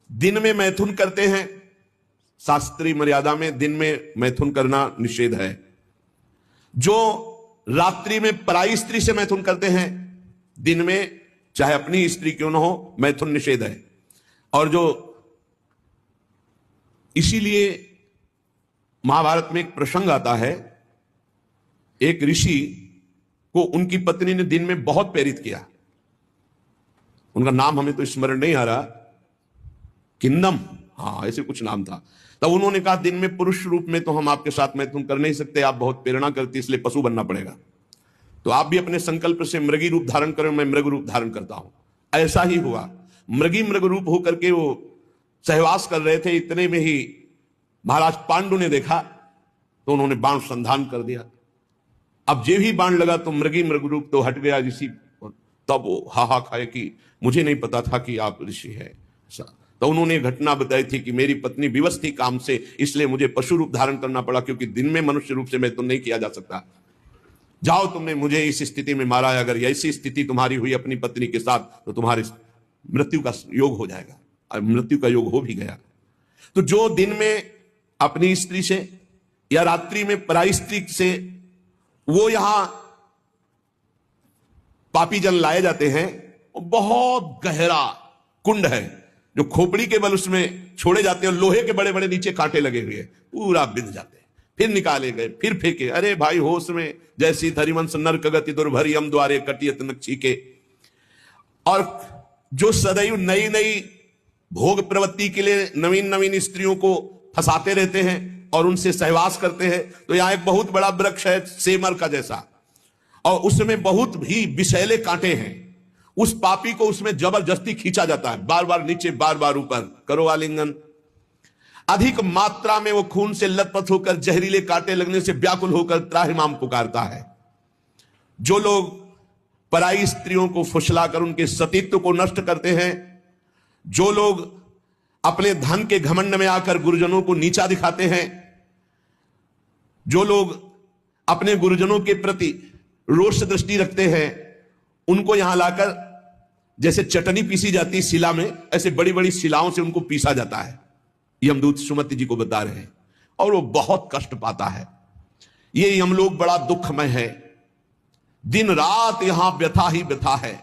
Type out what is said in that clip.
दिन में मैथुन करते हैं, शास्त्रीय मर्यादा में दिन में मैथुन करना निषेध है। जो रात्रि में पराई स्त्री से मैथुन करते हैं, दिन में चाहे अपनी स्त्री क्यों ना हो, मैथुन निषेध है। और जो इसीलिए महाभारत में एक प्रसंग आता है, एक ऋषि को उनकी पत्नी ने दिन में बहुत प्रेरित किया। उनका नाम हमें तो स्मरण नहीं आ रहा, किंदम, हाँ ऐसे कुछ नाम था। तब उन्होंने कहा दिन में पुरुष रूप में तो हम आपके साथ मैथुन कर नहीं सकते, आप बहुत प्रेरणा करती, इसलिए पशु बनना पड़ेगा। तो आप भी अपने संकल्प से मृगी रूप धारण करें, मैं मृग रूप धारण करता हूं। ऐसा ही हुआ, मृग रूप होकर के वो सहवास कर रहे थे। इतने में ही महाराज पांडु ने देखा तो उन्होंने बाण संधान कर दिया। अब जे ही बाण लगा तो मृग रूप तो हट गया ऋषि। तब वो हाहा खाए कि मुझे नहीं पता था कि आप ऋषि है। तो उन्होंने घटना बताई थी कि मेरी पत्नी विवश थी काम से, इसलिए मुझे पशु रूप धारण करना पड़ा, क्योंकि दिन में मनुष्य रूप से मैं तो नहीं किया जा सकता। जाओ, तुमने मुझे इस स्थिति में मारा है, अगर ऐसी स्थिति तुम्हारी हुई अपनी पत्नी के साथ तो तुम्हारी मृत्यु का योग हो जाएगा। और मृत्यु का योग हो भी गया। तो जो दिन में अपनी स्त्री से या रात्रि में पराई स्त्री से, वो यहां पापी जन लाए जाते हैं। बहुत गहरा कुंड है जो खोपड़ी के बल उसमें छोड़े जाते हैं, लोहे के बड़े बड़े नीचे कांटे लगे हुए, पूरा बिंद जाते हैं, फिर निकाले गए, फिर फेंके। अरे भाई होश में जैसी धरिवंश नरक गति दुर्भरी हम द्वारे कटियत नक्षी के। और जो सदैव नई नई भोग प्रवृत्ति के लिए नवीन नवीन स्त्रियों को फंसाते रहते हैं और उनसे सहवास करते हैं। तो यहां एक बहुत बड़ा वृक्ष है सेमर का जैसा, और उसमें बहुत भी विषैले कांटे हैं। उस पापी को उसमें जबरदस्ती खींचा जाता है, बार बार नीचे बार बार ऊपर, करो आलिंगन। अधिक मात्रा में वो खून से लथपथ होकर जहरीले कांटे लगने से व्याकुल होकर त्राहिमाम पुकारता है। जो लोग पराई स्त्रियों को फुसलाकर उनके सतीत्व को नष्ट करते हैं, जो लोग अपने धन के घमंड में आकर गुरुजनों को नीचा दिखाते हैं, जो लोग अपने गुरुजनों के प्रति रोष दृष्टि रखते हैं, उनको यहां लाकर जैसे चटनी पीसी जाती शिला में, ऐसे बड़ी बड़ी शिलाओं से उनको पीसा जाता है। यमदूत सुमति जी को बता रहे हैं, और वो बहुत कष्ट पाता है। ये यमलोक बड़ा दुखमय है, दिन रात यहां व्यथा ही व्यथा है।